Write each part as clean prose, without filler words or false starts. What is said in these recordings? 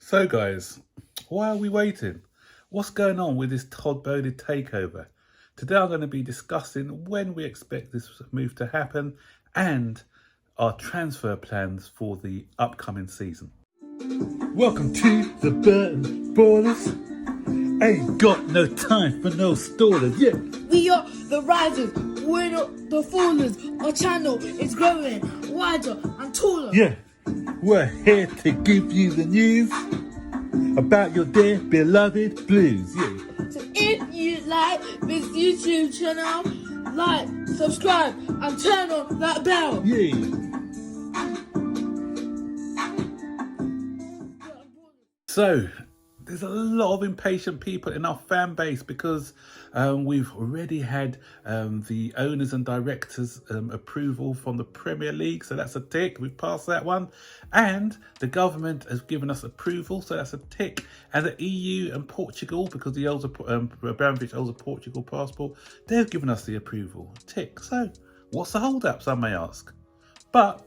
So guys, why are we waiting? What's going on with this Todd Bowley takeover? Today I'm going to be discussing when we expect this move to happen and our transfer plans for the upcoming season. Welcome to the Burton Ballers. Ain't got no time for no stallers, yeah. We are the risers, we're not the fallers. Our channel is growing wider and taller. Yeah, we're here to give you the news about your dear beloved Blues, yeah. So if you like this YouTube channel, like, subscribe and turn on that bell. Yeah. So, there's a lot of impatient people in our fan base because we've already had the owners and directors approval from the Premier League, so that's a tick. We've passed that one. And the government has given us approval, so that's a tick. And the EU and Portugal, because the Abramovic holds a Portugal passport, they've given us the approval. Tick. So, what's the hold-up, some may ask? But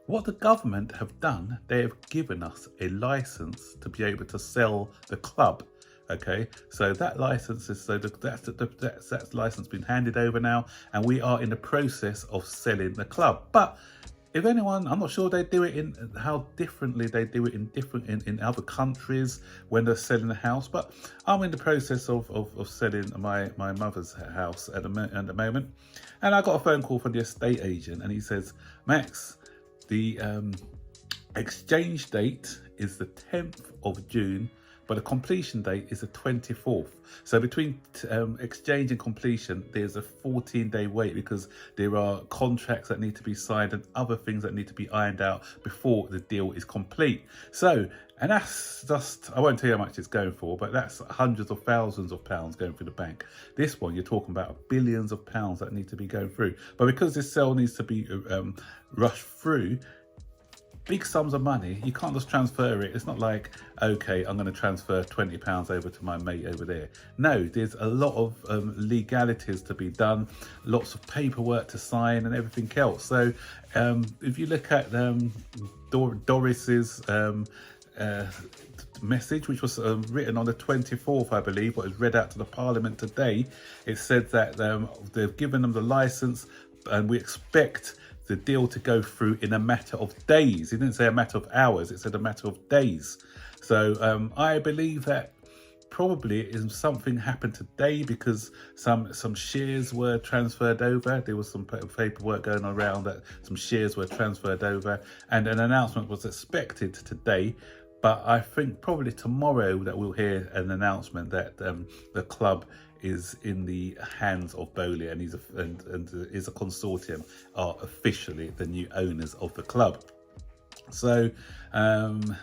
what the government have done, they have given us a license to be able to sell the club. Okay, so that license is that's license been handed over now, and we are in the process of selling the club. But if anyone, I'm not sure they do it in how differently they do it in other countries when they're selling a house. But I'm in the process of selling my mother's house at the moment, and I got a phone call from the estate agent, and he says, Max, the exchange date is the 10th of June, but the completion date is the 24th. So between exchange and completion, there's a 14-day wait because there are contracts that need to be signed and other things that need to be ironed out before the deal is complete. So, and that's just, I won't tell you how much it's going for, but that's hundreds of thousands of pounds going through the bank. This one, you're talking about billions of pounds that need to be going through. But because this sale needs to be rushed through, big sums of money, you can't just transfer it. It's not like, okay, I'm going to transfer £20 over to my mate over there. No, there's a lot of legalities to be done, lots of paperwork to sign and everything else. So if you look at Doris's message, which was written on the 24th, I believe, but was read out to the Parliament today, it said that they've given them the license and we expect the deal to go through in a matter of days. It didn't say a matter of hours, it said a matter of days. So I believe that probably something happened today because some shares were transferred over. There was some paperwork going around that some shares were transferred over, and an announcement was expected today. But I think probably tomorrow that we'll hear an announcement that the club is in the hands of Bowley and is a consortium, are officially the new owners of the club. So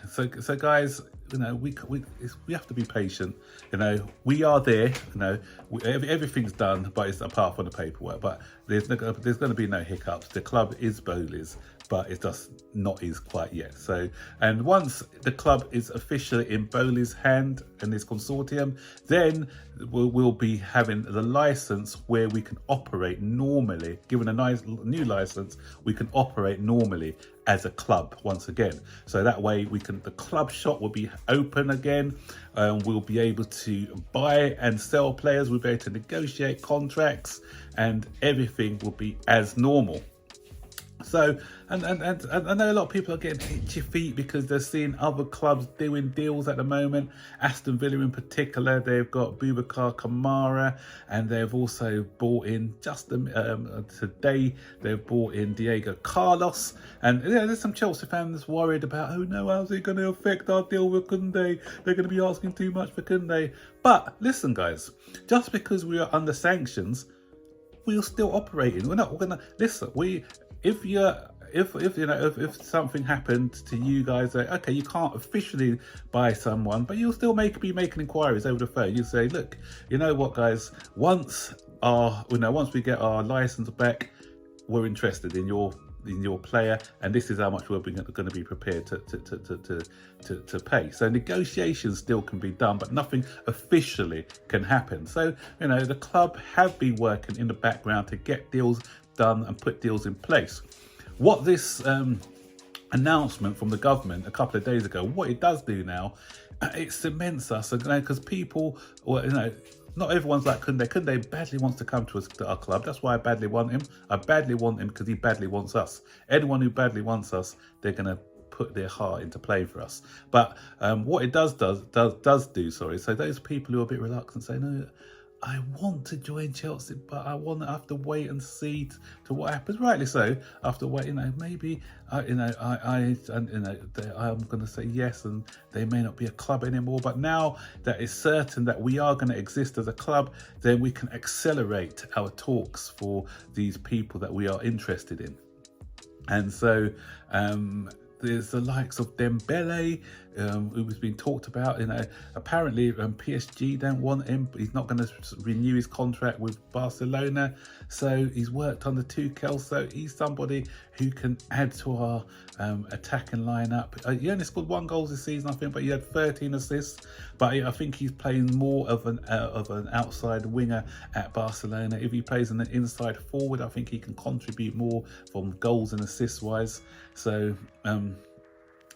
so guys, you know, we have to be patient. You know, we are there. You know, everything's done, but it's apart from the paperwork. But there's going to be no hiccups. The club is Bowley's, but it's just not his quite yet. So, and once the club is officially in Bowley's hand and this consortium, then we'll be having the license where we can operate normally. Given a nice new license, we can operate normally as a club once again. So that way the club shop will be open again. We'll be able to buy and sell players. We'll be able to negotiate contracts, and everything will be as normal. So, and I know a lot of people are getting itchy feet because they're seeing other clubs doing deals at the moment. Aston Villa in particular, they've got Boubacar Kamara, and they've also bought in today, they've bought in Diego Carlos. And yeah, there's some Chelsea fans worried about, oh no, how's it going to affect our deal with Koundé? They're going to be asking too much for Koundé. But listen guys, just because we are under sanctions, we're still operating. We're going to, listen, if something happened to you guys, okay, you can't officially buy someone, but you'll still be making inquiries over the phone. You say, look, you know what, guys, once we get our license back, we're interested in your player, and this is how much we're going to be prepared to pay. So negotiations still can be done, but nothing officially can happen. So, you know, the club have been working in the background to get deals done and put deals in place. What this announcement from the government a couple of days ago, what it does do now, it cements us, because people, well, not everyone's like Koundé. Koundé badly wants to come to our club. That's why I badly want him. I badly want him because he badly wants us. Anyone who badly wants us, they're going to put their heart into play for us. But what it does do, so those people who are a bit reluctant say, no, I want to join Chelsea, but I have to wait and see to what happens. Rightly so. I have to wait. Maybe I'm going to say yes, and they may not be a club anymore. But now that it's certain that we are going to exist as a club, then we can accelerate our talks for these people that we are interested in. And so there's the likes of Dembele, who was being talked about. Apparently PSG don't want him. He's not going to renew his contract with Barcelona. So he's worked under Tuchel. So he's somebody who can add to our attacking lineup. He only scored 1 goal this season, I think, but he had 13 assists. But I think he's playing more of an outside winger at Barcelona. If he plays an inside forward, I think he can contribute more from goals and assists wise. So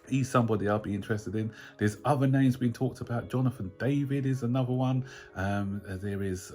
he's somebody I'll be interested in. There's other names being talked about. Jonathan David is another one. There is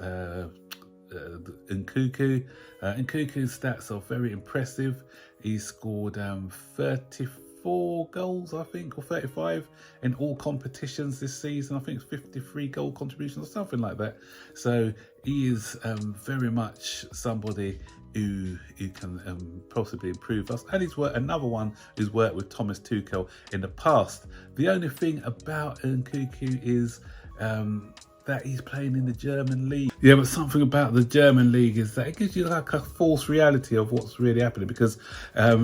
Nkunku. Nkunku's stats are very impressive. He scored 34 goals, I think, or 35 in all competitions this season. I think it's 53 goal contributions or something like that. So he is very much somebody who can possibly improve us. And he's another one who's worked with Thomas Tuchel in the past. The only thing about Nkunku is that he's playing in the German league. Yeah, but something about the German league is that it gives you like a false reality of what's really happening, because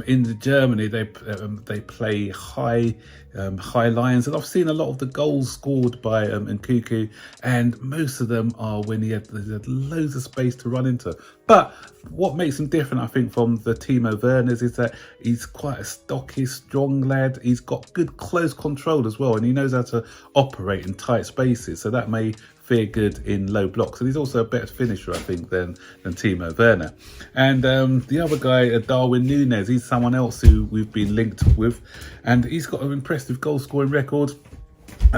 in Germany they play high lines, and I've seen a lot of the goals scored by Nkunku, and most of them are when he had loads of space to run into. But what makes him different, I think, from the Timo Werners is that he's quite a stocky, strong lad. He's got good close control as well, and he knows how to operate in tight spaces, so that may fare good in low blocks. And he's also a better finisher, I think, than Timo Werner. And the other guy, Darwin Núñez, he's someone else who we've been linked with, and he's got an impressive goal scoring record.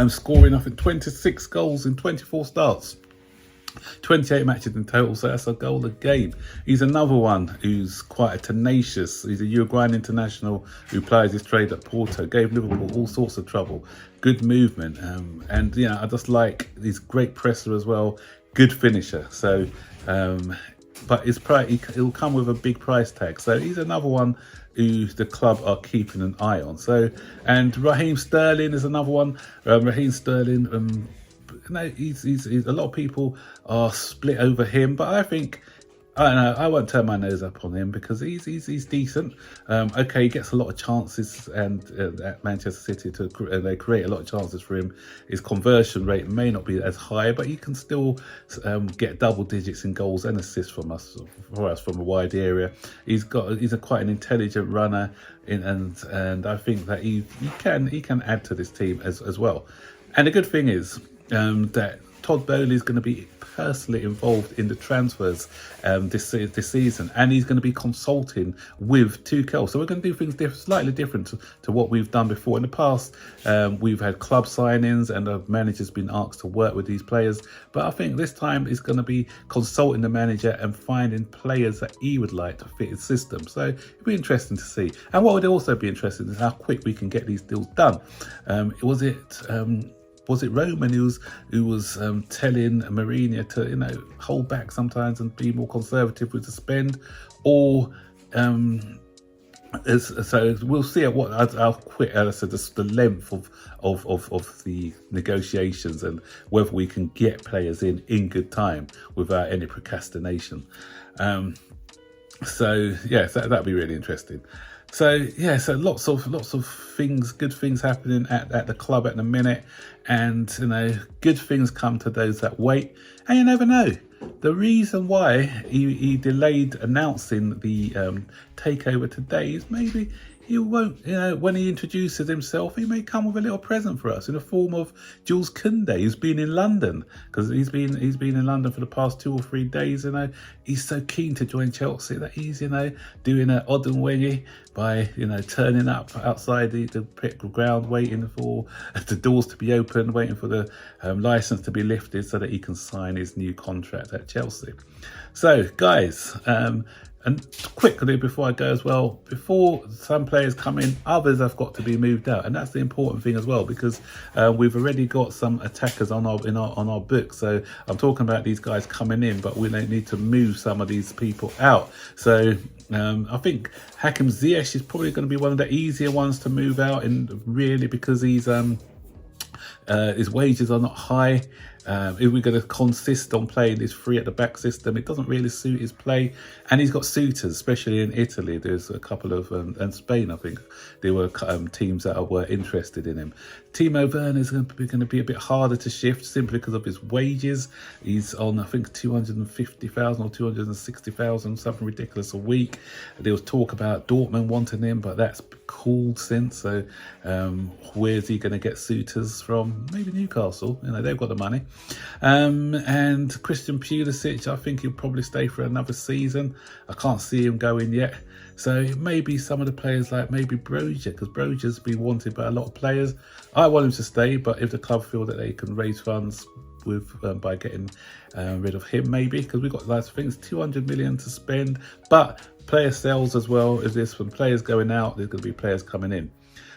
Scoring, I think, 26 goals in 24 starts. 28 matches in total, so that's a goal a game. He's another one who's quite a tenacious. He's a Uruguayan international who plies his trade at Porto, gave Liverpool all sorts of trouble. Good movement, and I just like he's great presser as well, good finisher. So but he'll come with a big price tag, so he's another one who the club are keeping an eye on. So, and Raheem Sterling is another one. Raheem Sterling, he's a lot of people are split over him, but I think I won't turn my nose up on him because he's decent. Okay, he gets a lot of chances, and at Manchester City they create a lot of chances for him. His conversion rate may not be as high, but he can still get double digits in goals and assists for us from a wide area. He's quite an intelligent runner, and I think that he can add to this team as well. And the good thing is that Todd Boehly is going to be personally involved in the transfers this season, and he's going to be consulting with Tuchel. So we're going to do things slightly different to what we've done before. In the past, we've had club signings and the manager's been asked to work with these players, but I think this time he's going to be consulting the manager and finding players that he would like to fit his system. So it'll be interesting to see. And what would also be interesting is how quick we can get these deals done. Was it Roman who was telling Marina to hold back sometimes and be more conservative with the spend, or so we'll see at how quick the length of the negotiations and whether we can get players in good time without any procrastination. So that'd be really interesting. So lots of things, good things happening at the club at the minute, and good things come to those that wait. And you never know. The reason why he delayed announcing the takeover today is maybe he won't, when he introduces himself, he may come with a little present for us in the form of Jules Koundé, who's been in London, because he's been in London for the past 2 or 3 days. He's so keen to join Chelsea that he's, doing an odd and wengy by, turning up outside the ground, waiting for the doors to be opened, waiting for the license to be lifted so that he can sign his new contract at Chelsea. So, guys, and quickly before I go as well, before some players come in, others have got to be moved out, and that's the important thing as well, because we've already got some attackers on our books. So I'm talking about these guys coming in, but we need to move some of these people out. So I think Hakim Ziyech is probably going to be one of the easier ones to move out, and really because his wages are not high. If we're going to consist on playing this 3 at the back system, it doesn't really suit his play. And he's got suitors, especially in Italy. There's a couple of, and Spain, I think, there were teams that were interested in him. Timo Werner is going to be a bit harder to shift simply because of his wages. He's on, I think, 250,000 or 260,000, something ridiculous a week. There was talk about Dortmund wanting him, but that's cooled since. So where's he going to get suitors from? Maybe Newcastle. They've got the money. And Christian Pulisic, I think he'll probably stay for another season. I can't see him going yet. So maybe some of the players like maybe Broja, because Broja's been wanted by a lot of players. I want him to stay, but if the club feel that they can raise funds with by getting rid of him, maybe, because we've got lots of things, 200 million to spend. But player sales as well as this, when players going out, there's going to be players coming in.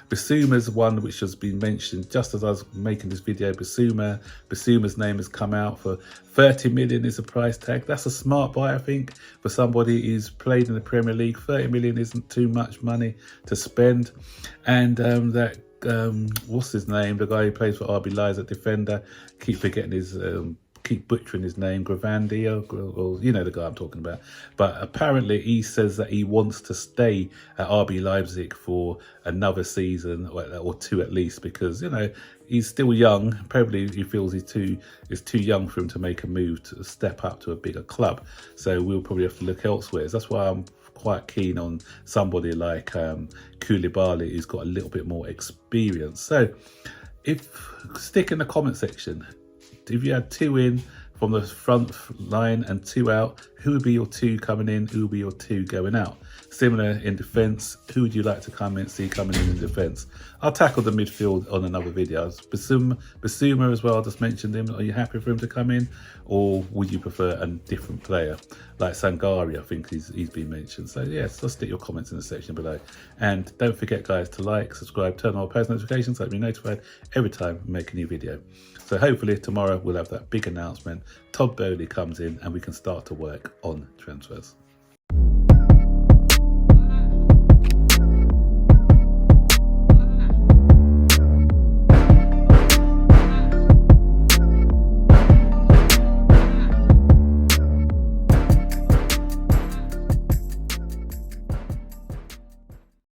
Bissouma's one which has been mentioned just as I was making this video. Bissouma's name has come out for 30 million is the price tag. That's a smart buy, I think, for somebody who's played in the Premier League. 30 million isn't too much money to spend. And what's his name? The guy who plays for RB Leipzig, defender. Keep forgetting his keep butchering his name, Gravandi, or the guy I'm talking about. But apparently he says that he wants to stay at RB Leipzig for another season or 2 at least, because he's still young. Probably he feels it's too young for him to make a move to step up to a bigger club. So we'll probably have to look elsewhere. So that's why I'm quite keen on somebody like Koulibaly, who's got a little bit more experience. So stick in the comment section. If you had 2 in from the front line and 2 out, who would be your 2 coming in? Who would be your 2 going out? Similar in defence, who would you like to see coming in defence? I'll tackle the midfield on another video. Bissouma as well, I just mentioned him. Are you happy for him to come in? Or would you prefer a different player? Like Sangari, I think he's been mentioned. So yes, just stick your comments in the section below. And don't forget, guys, to like, subscribe, turn on post notifications so you'll be notified every time we make a new video. So hopefully tomorrow we'll have that big announcement. Todd Bowley comes in and we can start to work on transfers.